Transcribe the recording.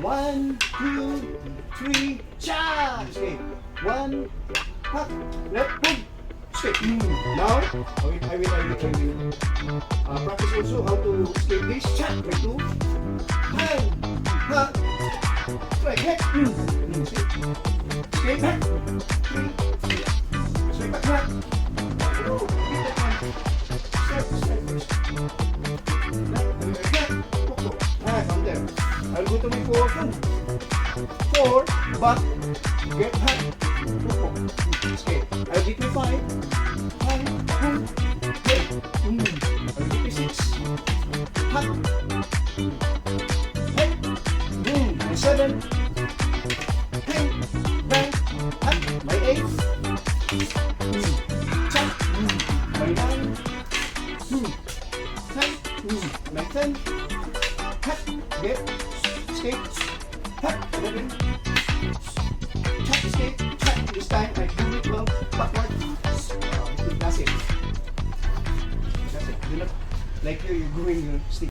1, 2, 3, cha! Escape. 1, hop, left, boom, escape. Now, I will practice also how to escape this. Cha! Right, 2, hand, hop, right, head, escape, back, 3, escape, back, back. Oh, hit that one. Step, step, down there. I'll go to my 4, back, get high, escape. I'll get my 5, boom, get, I'll get my 6, hop, head, boom, my 7, hang, bang, hop, my 8, chop, my 9, 10, my 10, hop, get, escape, hop, 11, chop, escape, chop. This time I do it well, backward. That's it. That's it. Do not like you're going stick.